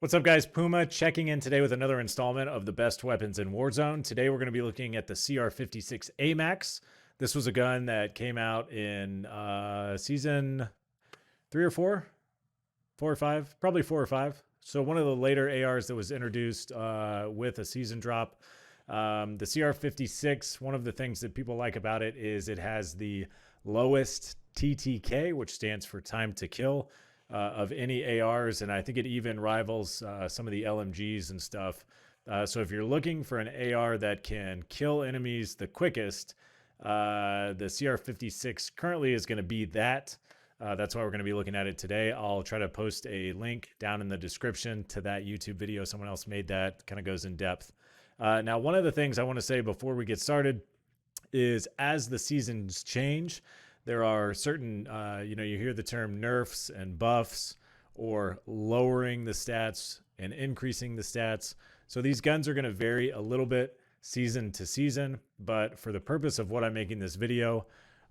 What's up, guys? Puma checking in today with another installment of the best weapons in Warzone. Today we're going to be looking at the CR-56 AMAX. This was a gun that came out in season 3 or 4? 4 or 5? Probably 4 or 5. So one of the later ARs that was introduced with a season drop. The CR-56, one of the things that people like about it is it has the lowest TTK, which stands for time to kill, of any ARs, and I think it even rivals some of the LMGs and stuff. So if you're looking for an AR that can kill enemies the quickest, the CR-56 currently is going to be that. That's why we're going to be looking at it today. I'll try to post a link down in the description to that YouTube video. Someone else made that, kind of goes in depth. Now, one of the things I want to say before we get started is as the seasons change, there are certain, you hear the term nerfs and buffs, or lowering the stats and increasing the stats. So these guns are going to vary a little bit season to season, but for the purpose of what I'm making this video,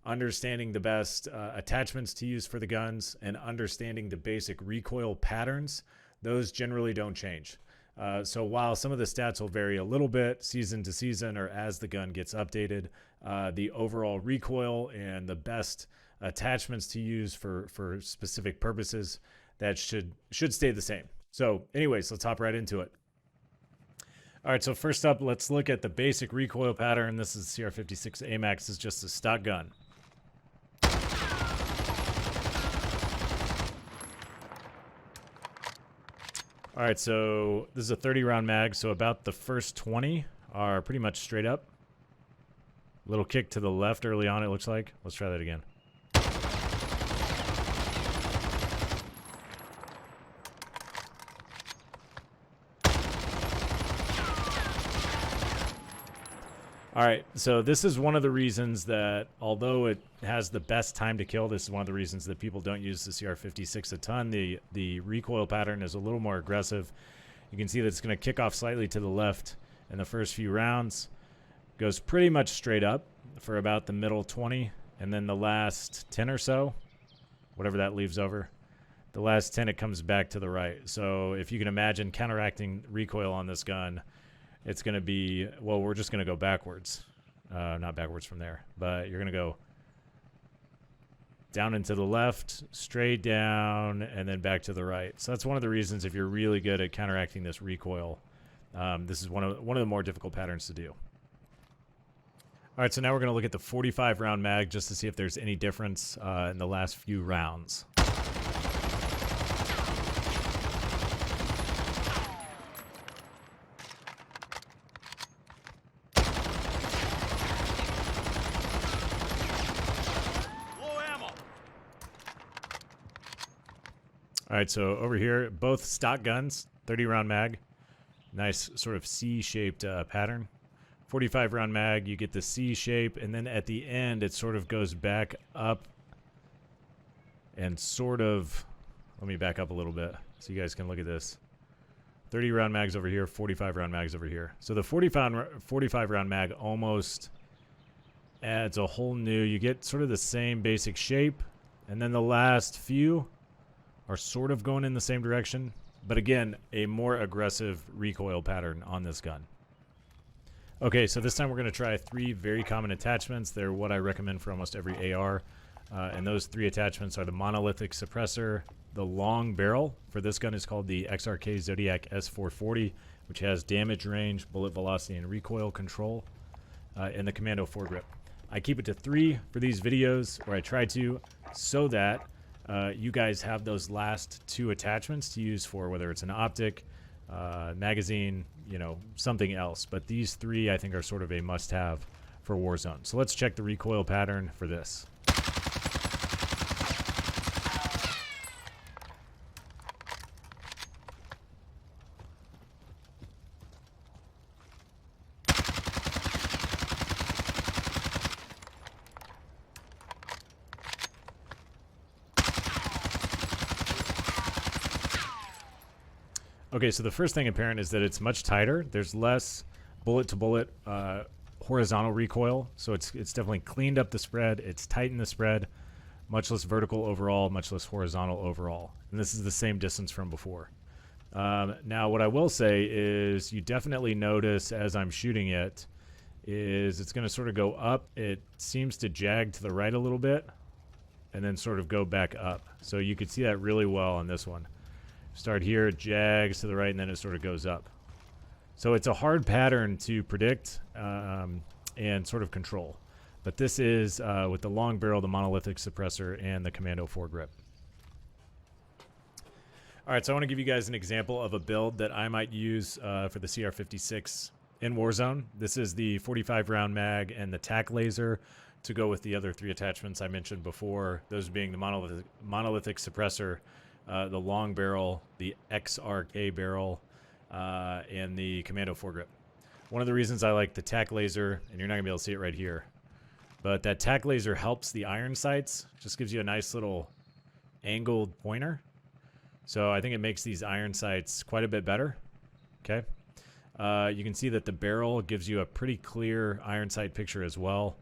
understanding the best attachments to use for the guns and understanding the basic recoil patterns, those generally don't change. So while some of the stats will vary a little bit season to season or as the gun gets updated, the overall recoil and the best attachments to use for specific purposes, that should stay the same. So anyways, let's hop right into it. All right, so first up, let's look at the basic recoil pattern. This is CR-56 AMAX. Is just a stock gun. All right, so this is a 30 round mag, so about the first 20 are pretty much straight up. Little kick to the left early on, it looks like. Let's try that again. All right, so this is one of the reasons that, although it has the best time to kill, this is one of the reasons that people don't use the CR-56 a ton. The recoil pattern is a little more aggressive. You can see that it's going to kick off slightly to the left in the first few rounds. Goes pretty much straight up for about the middle 20, and then the last 10 or so, whatever that leaves over, the last 10 it comes back to the right. So if you can imagine counteracting recoil on this gun, it's going to be, well, we're just going to go backwards. Not backwards from there, but you're going to go down and to the left, straight down, and then back to the right. So that's one of the reasons, if you're really good at counteracting this recoil, this is one of the more difficult patterns to do. All right, so now we're going to look at the 45 round mag just to see if there's any difference in the last few rounds. All right, so over here, both stock guns, 30 round mag, nice sort of C-shaped pattern. 45 round mag, you get the C shape, and then at the end, it sort of goes back up and sort of, let me back up a little bit so you guys can look at this. 30 round mags over here, 45 round mags over here. So the 45 round mag almost adds a whole new, you get sort of the same basic shape, and then the last few are sort of going in the same direction, but again, a more aggressive recoil pattern on this gun. Okay, so this time we're going to try 3 very common attachments. They're what I recommend for almost every AR, and those 3 attachments are the monolithic suppressor, the long barrel. For this gun is called the XRK Zodiac S440, which has damage range, bullet velocity, and recoil control, and the Commando foregrip. I keep it to 3 for these videos, or I try to, so that you guys have those last 2 attachments to use for whether it's an optic, magazine, something else. But these 3 I think are sort of a must-have for Warzone. So let's check the recoil pattern for this. Okay, so the first thing apparent is that it's much tighter. There's less bullet-to-bullet horizontal recoil, so it's definitely cleaned up the spread. It's tightened the spread, much less vertical overall, much less horizontal overall. And this is the same distance from before. Now, what I will say is you definitely notice as I'm shooting it is it's going to sort of go up. It seems to jag to the right a little bit and then sort of go back up. So you could see that really well on this one. Start here, it jags to the right, and then it sort of goes up. So it's a hard pattern to predict and sort of control. But this is with the long barrel, the monolithic suppressor, and the Commando foregrip. All right, so I want to give you guys an example of a build that I might use for the CR-56 in Warzone. This is the 45-round mag and the tac laser to go with the other 3 attachments I mentioned before, those being the monolithic suppressor, the long barrel, the XRK barrel, and the Commando foregrip. One of the reasons I like the tac laser, and you're not going to be able to see it right here, but that tac laser helps the iron sights, just gives you a nice little angled pointer. So I think it makes these iron sights quite a bit better. Okay. You can see that the barrel gives you a pretty clear iron sight picture as well.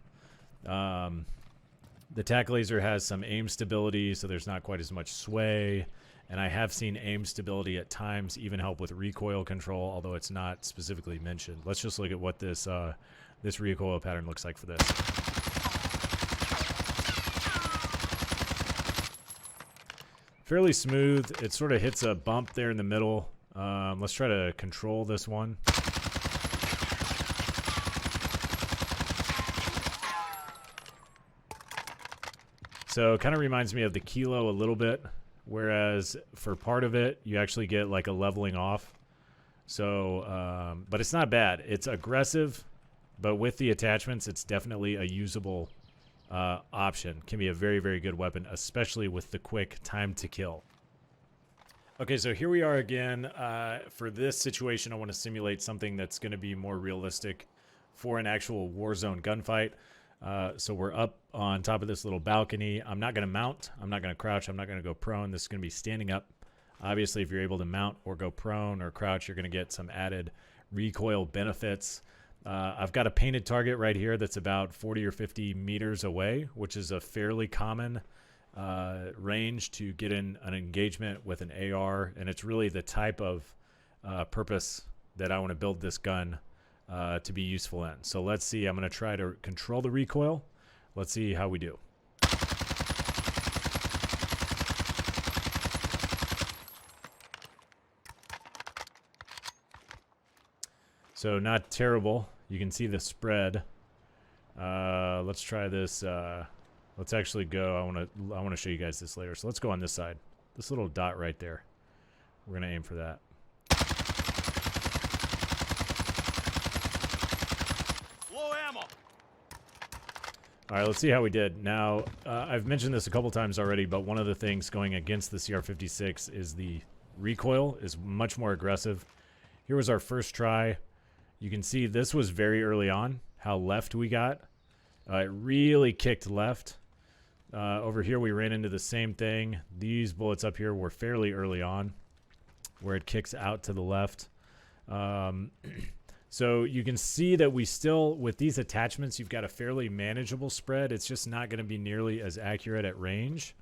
The tac laser has some aim stability, so there's not quite as much sway. And I have seen aim stability at times even help with recoil control, although it's not specifically mentioned. Let's just look at what this this recoil pattern looks like for this. Fairly smooth. It sort of hits a bump there in the middle. Let's try to control this one. So it kind of reminds me of the Kilo a little bit, whereas for part of it, you actually get like a leveling off. So, but it's not bad. It's aggressive, but with the attachments, it's definitely a usable option. Can be a very, very good weapon, especially with the quick time to kill. Okay, so here we are again. For this situation, I want to simulate something that's going to be more realistic for an actual Warzone gunfight. So we're up on top of this little balcony. I'm not going to mount. I'm not going to crouch. I'm not going to go prone. This is going to be standing up. Obviously, if you're able to mount or go prone or crouch, you're going to get some added recoil benefits. I've got a painted target right here that's about 40 or 50 meters away, which is a fairly common range to get in an engagement with an AR, and it's really the type of purpose that I want to build this gun to be useful in. So let's see. I'm going to try to control the recoil. Let's see how we do. So not terrible. You can see the spread. Let's try this. Let's actually go. I want to show you guys this later. So let's go on this side. This little dot right there. We're going to aim for that. Low ammo. All right, let's see how we did. Now, I've mentioned this a couple times already, but one of the things going against the CR-56 is the recoil is much more aggressive. Here was our first try. You can see this was very early on, how left we got. It really kicked left. Over here, we ran into the same thing. These bullets up here were fairly early on, where it kicks out to the left. So you can see that we still, with these attachments, you've got a fairly manageable spread. It's just not going to be nearly as accurate at range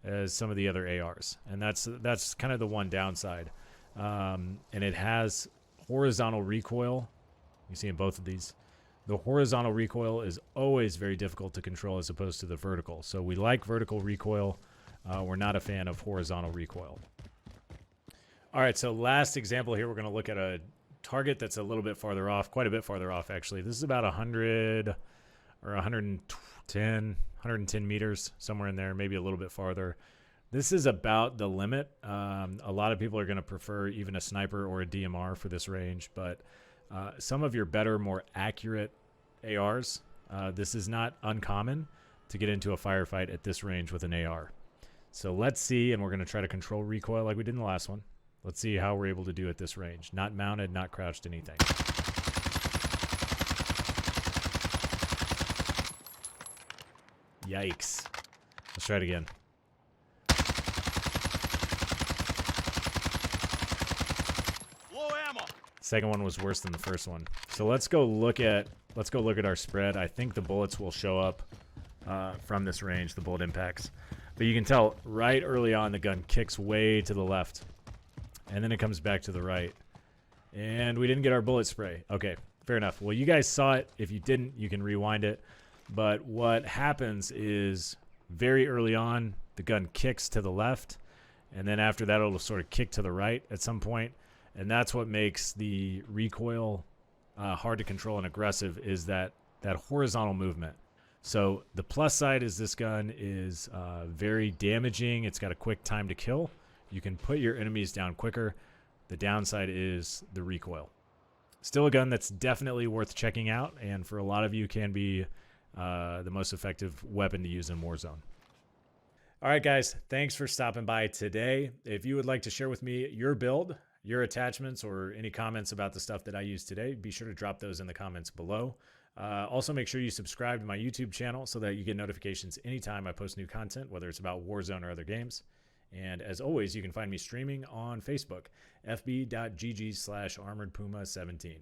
as some of the other ARs. And that's kind of the one downside. And it has horizontal recoil. You see in both of these. The horizontal recoil is always very difficult to control as opposed to the vertical. So we like vertical recoil. We're not a fan of horizontal recoil. All right, so last example here, we're going to look at a target that's a little bit farther off, quite a bit farther off actually. This is about 100 or 110 meters, somewhere in there, maybe a little bit farther. This is about the limit. A lot of people are going to prefer even a sniper or a DMR for this range, but some of your better, more accurate ARs, this is not uncommon to get into a firefight at this range with an AR. So let's see, and we're going to try to control recoil like we did in the last one. Let's see how we're able to do at this range. Not mounted, not crouched, anything. Yikes. Let's try it again. Low ammo. Second one was worse than the first one. So let's go look at our spread. I think the bullets will show up from this range, the bullet impacts. But you can tell right early on the gun kicks way to the left. and then it comes back to the right. And we didn't get our bullet spray. Okay, fair enough. Well, you guys saw it. If you didn't, you can rewind it. But what happens is very early on, the gun kicks to the left, and then after that, it'll sort of kick to the right at some point. And that's what makes the recoil hard to control and aggressive, is that horizontal movement. So the plus side is this gun is very damaging. It's got a quick time to kill. You can put your enemies down quicker. The downside is the recoil. Still a gun that's definitely worth checking out, and for a lot of you can be the most effective weapon to use in Warzone. All right, guys, thanks for stopping by today. If you would like to share with me your build, your attachments, or any comments about the stuff that I used today, be sure to drop those in the comments below. Also, make sure you subscribe to my YouTube channel so that you get notifications anytime I post new content, whether it's about Warzone or other games. And as always, you can find me streaming on Facebook, fb.gg/armoredpuma17.